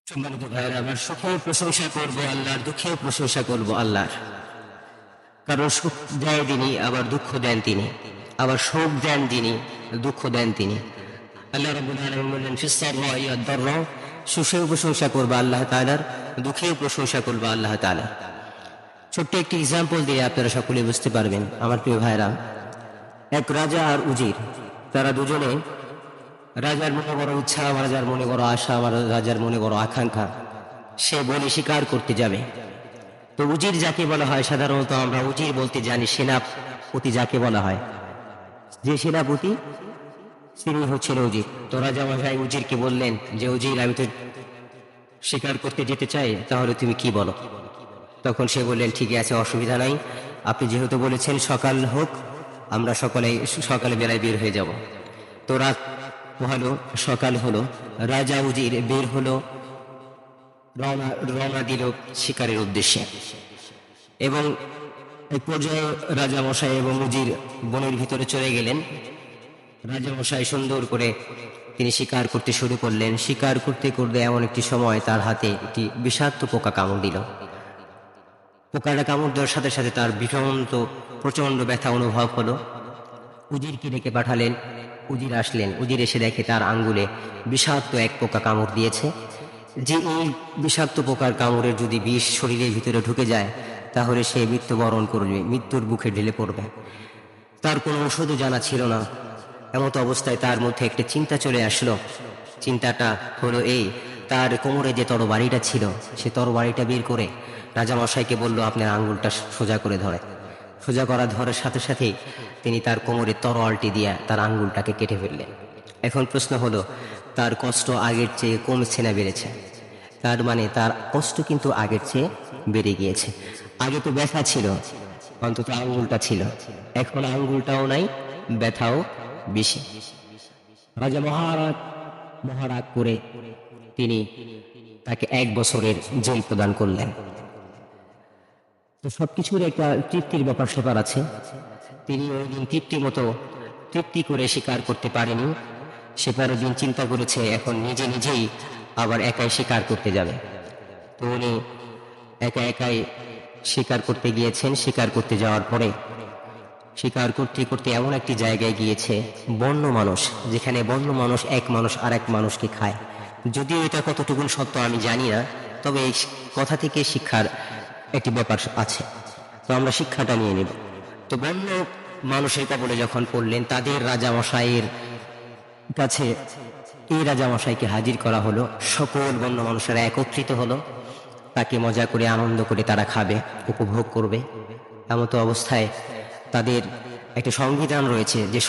সম্মানিত ভাইয়েরা, আমার সুখেও প্রশংসা করব আল্লাহর, দুঃখেও প্রশংসা করব আল্লাহর। কারণ সুখ দেন তিনি, আবার দুঃখ দেন তিনি, আবার সুখ দেন তিনি, দুঃখ দেন তিনি। আল্লাহ রাব্বুল আলামিন বললেন ফিস সাররাই ওয়াদ দাররা, সুখেও প্রশংসা করবে আল্লাহ তাআলার, দুঃখেও প্রশংসা করবে আল্লাহ তাআলা। ছোট্ট একটি এক্সাম্পল দিয়ে আপনারা সকলে বুঝতে পারবেন আমার প্রিয় ভাইরা। এক রাজা আর উজির, তারা দুজনে, রাজার মনে বড় ইচ্ছা, আমার রাজার মনে বড় আশা, আমার রাজার মনে বড় আকাঙ্ক্ষা, সে বনে শিকার করতে যাবে। তো উজির যাকে বলা হয়, সাধারণত আমরা উজির বলতে জানি সেনাপতি যাকে বলা হয়, যে সেনাপতি তিনি হচ্ছেন উজির। তো রাজা মশাই উজিরকে বললেন যে উজির, আমি তো শিকার করতে যেতে চাই, তাহলে তুমি কি বলো? তখন সে বললেন ঠিক আছে, অসুবিধা নাই, আপনি যেহেতু বলেছেন সকাল হোক, আমরা সকালে বেলায় বের হয়ে যাব। তো রাত হলো, সকাল হলো, রাজা উজির বের হলো, রওনা দিল শিকারের উদ্দেশ্যে। এবং এক পর্যায়ে রাজামশাই এবং উজির বনের ভিতরে চলে গেলেন। রাজামশাই সুন্দর করে তিনি শিকার করতে শুরু করলেন। শিকার করতে করতে এমন একটি সময় তার হাতে একটি বিষাক্ত পোকা কামড় দিল। পোকাটা কামড় দেওয়ার সাথে সাথে তার প্রচন্ড ব্যথা অনুভব হলো। উজিরকে ডেকে পাঠালেন। উজির আসলেন। উজির এসে দেখে তার আঙ্গুলে বিষাক্ত এক পোকা কামড় দিয়েছে। যে এই বিষাক্ত পোকার কামড়ের যদি বিষ শরীরের ভিতরে ঢুকে যায়, তাহলে সে মৃত্যুবরণ করবে, মৃত্যুর বুকে ঢেলে পড়বে। তার কোনো ওষুধও জানা ছিল না। এমত অবস্থায় তার মধ্যে একটা চিন্তা চলে আসলো। চিন্তাটা হলো এই, তার কোমরে যে তরবারিটা ছিল, সে তরবারিটা বের করে রাজামশাইকে বলল, আপনার আঙ্গুলটা সোজা করে ধরে। সোজা করা ধরার সাথে সাথেই তিনি তার কোমরের তরোয়ালটি দিয়ে তার আঙ্গুলটাকে কেটে ফেললেন। এখন প্রশ্ন হলো, তার কষ্ট আগের চেয়ে কমছে না বেড়েছে? তার মানে তার কষ্ট কিন্তু আগের চেয়ে বেড়ে গিয়েছে। আগে তো ব্যথা ছিল, অন্তত আঙ্গুলটা ছিল, এখন আঙ্গুলটাও নাই, ব্যথাও বেশি। রাজা মহারাগ করে তিনি তাকে 1 বছরের জেল প্রদান করলেন। তো সবকিছুর একটা তৃপ্তির ব্যাপার স্যাপার আছে। তিনি ওই দিন তৃপ্তি করে স্বীকার করতে পারেনি। সে পরের দিন চিন্তা করেছে এখন নিজেই আবার একাই স্বীকার করতে যাবে। তো উনি একাই স্বীকার করতে গিয়েছেন। স্বীকার করতে যাওয়ার পরে স্বীকার করতে করতে এমন একটি জায়গায় গিয়েছে, বন্য মানুষ, যেখানে বন্য মানুষ এক মানুষ আর এক মানুষকে খায়। যদিও এটা কতটুকু সত্য আমি জানি না, তবে এই কথা থেকে শিক্ষার একটি ব্যাপার আছে। তো আমরা শিক্ষাটা নিয়ে নেব। তো বন্য মানুষের কবলে যখন পড়লেন, তাদের রাজামশাইয়ের কাছে এই রাজামশাইকে হাজির করা হলো। সকল বন্য মানুষেরা একত্রিত হলো, তাকে মজা করে আনন্দ করে তারা খাবে, উপভোগ করবে। এমতো অবস্থায় তাদের একটা সংবিধান রয়েছে, যে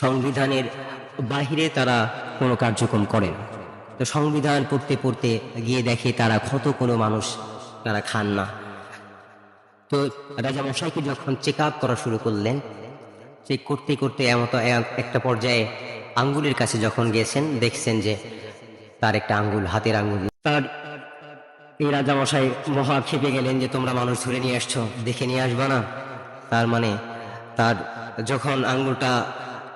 সংবিধানের বাহিরে তারা কোনো কার্যক্রম করে না। তো সংবিধান পড়তে পড়তে গিয়ে দেখে তারা কোনো মানুষ তারা খান না। তো রাজামশাইকে যখন চেক আপ করা শুরু করলেন, চেক করতে করতে একটা পর্যায়ে আঙ্গুলের কাছে যখন গেছেন, দেখছেন যে তার একটা আঙ্গুল, হাতের আঙ্গুল। তার এই রাজামশাই মহা ক্ষেপে গেলেন যে তোমরা মানুষ ধরে নিয়ে আসছো, দেখে নিয়ে আসবা না? তার মানে তার যখন আঙ্গুলটা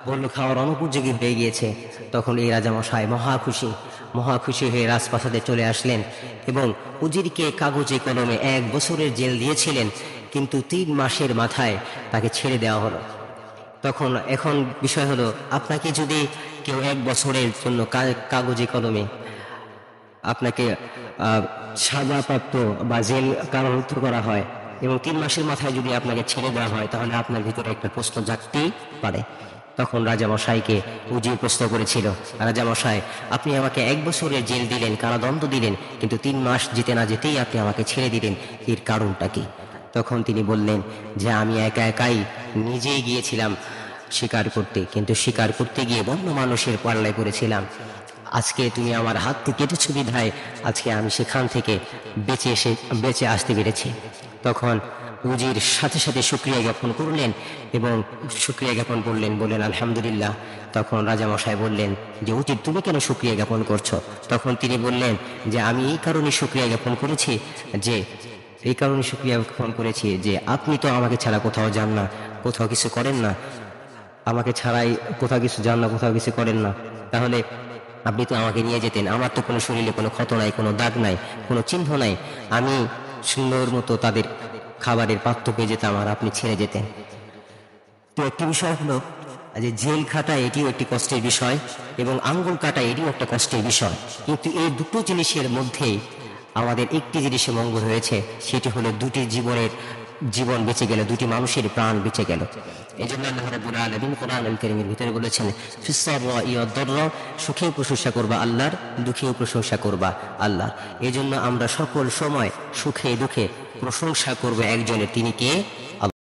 বলল খাওয়ার অনুপযোগী হয়ে গিয়েছে, তখন এই রাজামশাই মহা খুশি হয়ে রাজপ্রাসাদে চলে আসলেন এবং উজিরকে কাগজে কলমে 1 বছরের জেল দিয়েছিলেন, কিন্তু 3 মাসের মাথায় তাকে ছেড়ে দেওয়া হলো। এখন বিষয় হলো, আপনাকে যদি কেউ 1 বছরের জন্য কাগজে কলমে আপনাকে সাজাপ্রাপ্ত বা জেল কারারুদ্ধ করা হয় এবং 3 মাসের মাথায় যদি আপনাকে ছেড়ে দেওয়া হয়, তাহলে আপনার ভিতরে একটা প্রশ্ন জাগতেই পারে। তখন রাজামশাইকে উজির প্রশ্ন করেছিল, রাজামশাই, আপনি আমাকে 1 বছরের জেল দিলেন, কারাদণ্ড দিলেন, কিন্তু 3 মাস যেতে না যেতেই আপনি আমাকে ছেড়ে দিলেন, এর কারণটা কি? তখন তিনি বললেন যে আমি একাই নিজেই গিয়েছিলাম শিকার করতে, কিন্তু শিকার করতে গিয়ে বন্য মানুষের পাল্লায় পড়েছিলাম। আজকে তুমি আমার হাত থেকে কেটেছ বিধায় আজকে আমি সেখান থেকে বেঁচে আসতে পেরেছি। তখন উজির সাথে সাথে শুকরিয়া জ্ঞাপন করলেন এবং শুকরিয়া জ্ঞাপন বললেন আলহামদুলিল্লাহ। তখন রাজামশাই বললেন যে উজির, তুমি কেন শুকরিয়া জ্ঞাপন করছো? তখন তিনি বললেন যে আমি এই কারণে শুকরিয়া জ্ঞাপন করেছি যে আপনি তো আমাকে ছাড়া কোথাও যান না, কোথাও কিছু করেন না, আমাকে ছাড়াই কোথাও কিছু যান না, কোথাও কিছু করেন না, তাহলে আপনি তো আমাকে নিয়ে যেতেন, আমার তো কোনো শরীরে কোনো ক্ষত নাই, কোনো দাগ নাই, কোনো চিহ্ন নাই, আমি সুন্দর মতো তাদের খাবারের পাত্র পেয়ে যেতাম আর আপনি ছেড়ে যেতেন। তো একটি বিষয় হলো যে জেল খাটা এটিও একটি কষ্টের বিষয় এবং আঙ্গুল কাটা এটিও একটা কষ্টের বিষয়, কিন্তু এই দুটো জিনিসের মধ্যেই আমাদের একটি জিনিসে মঙ্গল হয়েছে, সেটি হলো দুটি জীবন বেঁচে গেল, দুটি মানুষের প্রাণ বেঁচে গেল। এই জন্য আল্লাহ রাব্বুল আলামিন কোরআনুল কারীমের ভিতরে বলেছেন ফিস-সাররা'i ওয়াদ-দাররা, সুখেও প্রশংসা করবা আল্লাহর, দুঃখেও প্রশংসা করবা আল্লাহর। এই জন্য আমরা সকল সময় সুখে দুঃখে প্রশংসা করব একজনের, তিনি কে?